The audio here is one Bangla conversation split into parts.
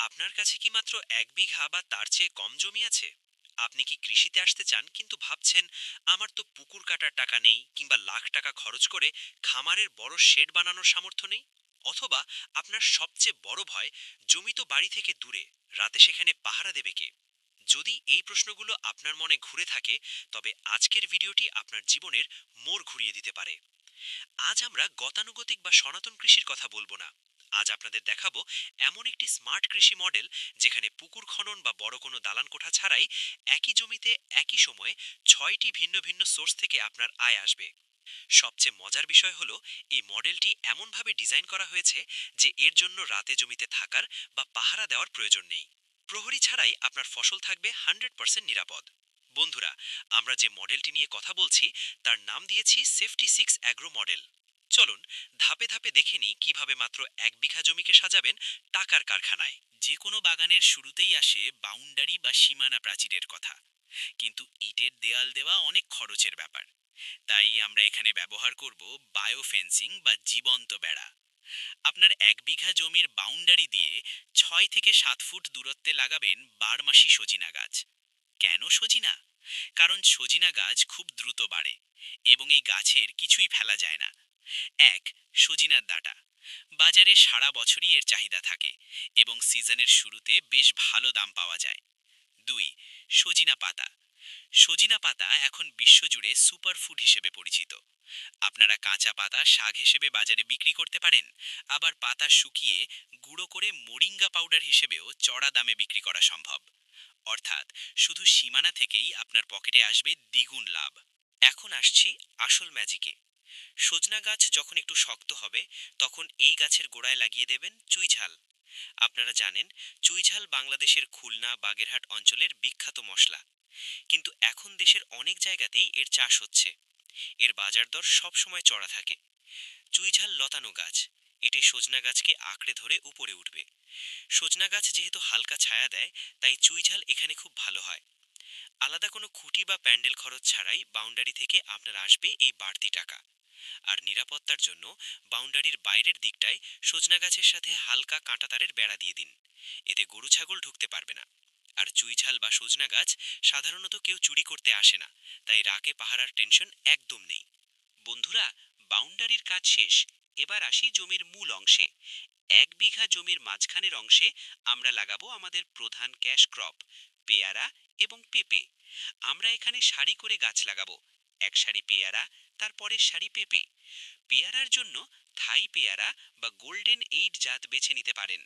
আপনার কাছে কি মাত্র ১ বিঘা বা তার চেয়ে কম জমি আছে? আপনি কি কৃষিতে আসতে চান কিন্তু ভাবছেন, আমার তো পুকুর কাটার টাকা নেই কিংবা লাখ টাকা খরচ করে খামারের বড় শেড বানানোর সামর্থ্য নেই? অথবা আপনার সবচেয়ে বড় ভয়, জমি তো বাড়ি থেকে দূরে, রাতে সেখানে পাহারা দেবে কে? যদি এই প্রশ্নগুলো আপনার মনে ঘুরে থাকে, তবে আজকের ভিডিওটি আপনার জীবনের মোড় ঘুরিয়ে দিতে পারে। আজ আমরা গতানুগতিক বা সনাতন কৃষির কথা বলবো না। আজ আপনাদের দেখাবো এমন একটি স্মার্ট কৃষি মডেল, যেখানে পুকুর খনন বা বড় কোনো দালান কোঠা ছাড়াই একই জমিতে একই সময়ে ৬টি ভিন্ন ভিন্ন সোর্স থেকে আপনার আয় আসবে। সবচেয়ে মজার বিষয় হলো, এই মডেলটি এমনভাবে ডিজাইন করা হয়েছে যে এর জন্য রাতে জমিতে থাকার বা পাহারা দেওয়ার প্রয়োজন নেই। প্রহরী ছাড়াই আপনার ফসল থাকবে 100% নিরাপদ। বন্ধুরা, আমরা যে মডেলটি নিয়ে কথা বলছি তার নাম দিয়েছি সেফটি 6 অ্যাগ্রো মডেল। চলুন ধাপে ধাপে দেখে নিই কিভাবে মাত্র ১ বিঘা জমিকে সাজাবেন টাকার কারখানায়। যে কোনো বাগানের শুরুতেই আসে বাউন্ডারি বা সীমানা প্রাচীরের কথা, কিন্তু ইটের দেয়াল দেওয়া অনেক খরচের ব্যাপার। তাই আমরা এখানে ব্যবহার করব বায়ো ফেন্সিং বা জীবন্ত বেড়া। আপনার ১ বিঘা জমির বাউন্ডারি দিয়ে ৬ থেকে ৭ ফুট দূরত্বে লাগাবেন বারমাসি সজিনা গাছ। কেন সজিনা? কারণ সজিনা গাছ খুব দ্রুত বাড়ে এবং এই গাছের কিছুই ফেলা যায় না। এক, সজিনার ডাঁটা। বাজারে সারা বছরই এর চাহিদা থাকে এবং সিজনের শুরুতে বেশ ভালো দাম পাওয়া যায়। দুই, সজিনা পাতা। সজিনা পাতা এখন বিশ্বজুড়ে সুপারফুড হিসেবে পরিচিত। আপনারা কাঁচা পাতা শাক হিসেবে বাজারে বিক্রি করতে পারেন, আবার পাতা শুকিয়ে গুঁড়ো করে মোরিঙ্গা পাউডার হিসেবেও চড়া দামে বিক্রি করা সম্ভব। অর্থাৎ শুধু সীমানা থেকেই আপনার পকেটে আসবে দ্বিগুণ লাভ। এখন আসছি আসল ম্যাজিকে। সজনা গাছ যখন একটু শক্ত হবে, তখন এই গাছের গোড়ায় লাগিয়ে দেবেন চুইঝাল। আপনারা জানেন, চুইঝাল বাংলাদেশের খুলনা বাগেরহাট অঞ্চলের বিখ্যাত মশলা। কিন্তু এখন দেশের অনেক জায়গাতেই এর চাষ হচ্ছে। এর বাজার দর সবসময় চড়া থাকে। চুইঝাল লতানো গাছ, এটি সজনা গাছকে আঁকড়ে ধরে উপরে উঠবে। সজনা গাছ যেহেতু হালকা ছায়া দেয়, তাই চুইঝাল এখানে খুব ভালো হয়। আলাদা কোনো খুঁটি বা প্যান্ডেল খরচ ছাড়াই বাউন্ডারি থেকে আপনার আসবে এই বাড়তি টাকা। আর নিরাপত্তার জন্য বাউন্ডারির বাইরের দিকটায় সজনা গাছের সাথে হালকা কাঁটাতারের বেড়া দিয়ে দিন। এতে গরু ছাগল ঢুকতে পারবে না। আর চুইঝাল বা সজনা গাছ সাধারণত কেউ চুরি করতে আসে না, তাই রাকে পাহারার টেনশন একদম নেই। বন্ধুরা, বাউন্ডারির কাজ শেষ। এবার আসি জমির মূল অংশে। ১ বিঘা জমির মাঝখানের অংশে আমরা লাগাবো আমাদের প্রধান ক্যাশ ক্রপ, পেয়ারা এবং পেঁপে। আমরা এখানে সারি করে গাছ লাগাবো। এক সারি পেয়ারা, তারপরের সারি পেঁপে। পেয়ারার জন্য থাই পেয়ারা বা গোল্ডেন এইট জাত বেছে নিতে পারেন।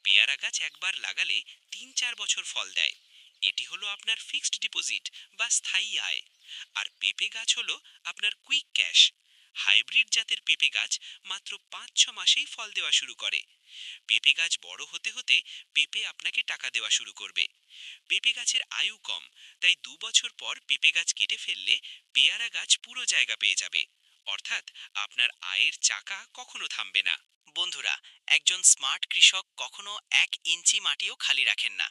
পেয়ারা গাছ একবার লাগালে ৩-৪ বছর ফল দেয়। এটি হলো আপনার ফিক্সড ডিপোজিট বা স্থায়ী আয়। আর পেঁপে গাছ হলো আপনার কুইক ক্যাশ। হাইব্রিড জাতের পেঁপে গাছ মাত্র ৫-৬ মাসেই ফল দেওয়া শুরু করে। পেঁপে গাছ বড় হতে হতে পেঁপে আপনাকে টাকা দেওয়া শুরু করবে। পেঁপে গাছের আয়ু কম, তাই ২ বছর পর পেঁপে গাছ কেটে ফেললে পেয়ারা গাছ পুরো জায়গা পেয়ে যাবে। অর্থাৎ আপনার আয়ের চাকা কখনো থামবে না। বন্ধুরা, একজন স্মার্ট কৃষক কখনো ১ ইঞ্চি মাটিও খালি রাখেন না।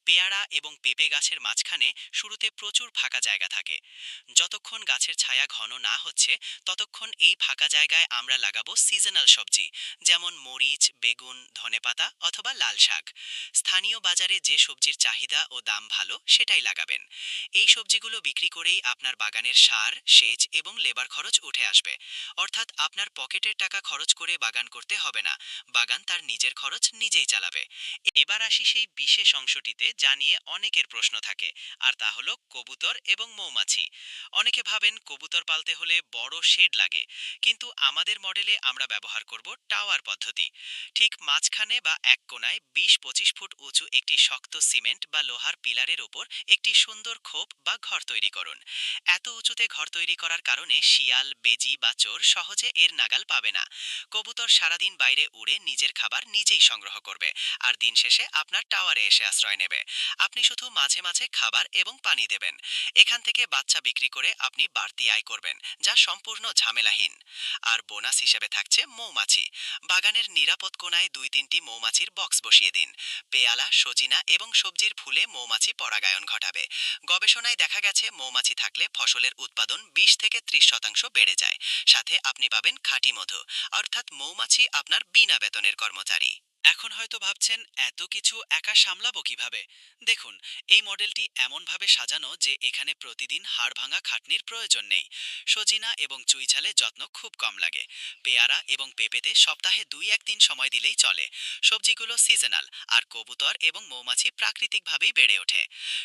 পেয়ারা এবং পেঁপে গাছের মাঝখানে শুরুতে প্রচুর ফাঁকা জায়গা থাকে। যতক্ষণ গাছের ছায়া ঘন না হচ্ছে, ততক্ষণ এই ফাঁকা জায়গায় আমরা লাগাবো সিজনাল সবজি, যেমন মরিচ, বেগুন, ধনেপাতা অথবা লাল শাক। স্থানীয় বাজারে যে সবজির চাহিদা ও দাম ভালো, সেটাই লাগাবেন। এই সবজিগুলো বিক্রি করেই আপনার বাগানের সার, সেচ এবং লেবার খরচ উঠে আসবে। অর্থাৎ আপনার পকেটের টাকা খরচ করে বাগান করতে হবে না, বাগান তার নিজের খরচ নিজেই চালাবে। এবার আসি সেই বিশেষ অংশটিতে যা নিয়ে অনেকের প্রশ্ন থাকে, আর তা হলো কবুতর এবং মৌমাছি। অনেকে ভাবেন কবুতর পালতে হলে বড় শেড লাগে, কিন্তু আমাদের মডেলে আমরা ব্যবহার করব টাওয়ার পদ্ধতি। ঠিক মাঝখানে বা এক কোণায় ২০-২৫ ফুট উঁচু একটি শক্ত সিমেন্ট বা লোহার পিলারের ওপর একটি সুন্দর খোপ বা ঘর তৈরি করুন। এত উঁচুতে ঘর তৈরি করার কারণে শিয়াল, বেজি বা চোর সহজে এর নাগাল পাবে না। কবুতর সারাদিন বাইরে উড়ে নিজের খাবার নিজেই সংগ্রহ করবে, আর দিন শেষে আপনার টাওয়ারে এসে আশ্রয় নেবে। আপনি শুধু মাঝে মাঝে খাবার এবং পানি দেবেন। এখান থেকে বাচ্চা বিক্রি করে আপনি বাড়তি আয় করবেন, যা সম্পূর্ণ ঝামেলাহীন। আর বোনাস হিসেবে থাকছে মৌমাছি। বাগানের নিরাপদ কোণায় ২-৩টি মৌমাছির বক্স বসিয়ে দিন। পেয়ালা, সজিনা এবং সবজির ফুলে মৌমাছি পরাগায়ন ঘটাবে। গবেষণায় দেখা গেছে মৌমাছি থাকলে ফসলের উৎপাদন ২০-৩০% বেড়ে যায়। সাথে আপনি পাবেন খাঁটি মধু, অর্থাৎ মৌমাছি আপনার বিনা বেতনের কর্মচারী। এখন হয়তো ভাবছেন এত কিছু একা সামলাবো কিভাবে। দেখুন, এই মডেলটি এমনভাবে সাজানো যে এখানে প্রতিদিন হাড় ভাঙা খাটনির প্রয়োজন নেই। সজিনা এবং চুইঝালে যত্ন খুব কম লাগে। পেয়ারা এবং পেঁপেতে সপ্তাহে 2-1 দিন সময় দিলেই চলে। সবজিগুলো সিজনাল, আর কবুতর এবং মৌমাছি প্রাকৃতিকভাবেই বেড়ে ওঠে।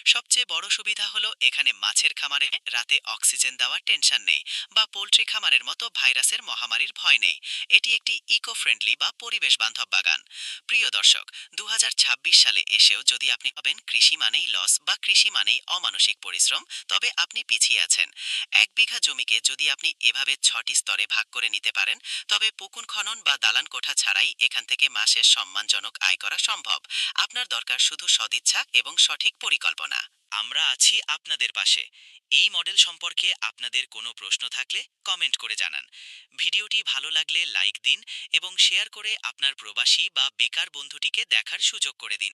সবচেয়ে বড় সুবিধা হলো এখানে মাছের খামারে রাতে অক্সিজেন দেওয়ার টেনশন নেই, বা পোলট্রি খামারের মতো ভাইরাসের মহামারীর ভয় নেই। এটি একটি ইকো ফ্রেন্ডলি বা পরিবেশ বান্ধব বাগান। প্রিয় দর্শক, ২০২৬ সালে এসেও যদি আপনি ভাবেন কৃষি মানেই লস বা কৃষি মানেই অমানসিক পরিশ্রম, তবে আপনি পিছিয়ে আছেন। ১ বিঘা জমিকে যদি আপনি এভাবে ৬টি স্তরে ভাগ করে নিতে পারেন, তবে পুকুর খনন বা দালান কোঠা ছাড়াই এখান থেকে মাসের সম্মানজনক আয় করা সম্ভব। আপনার দরকার শুধু সদিচ্ছা এবং সঠিক পরিকল্পনা। আমরা আছি আপনাদের পাশে। এই মডেল সম্পর্কে আপনাদের কোনো প্রশ্ন থাকলে কমেন্ট করে জানান। ভিডিওটি ভালো লাগলে লাইক দিন এবং শেয়ার করে আপনার প্রবাসী বা বেকার বন্ধুটিকে দেখার সুযোগ করে দিন।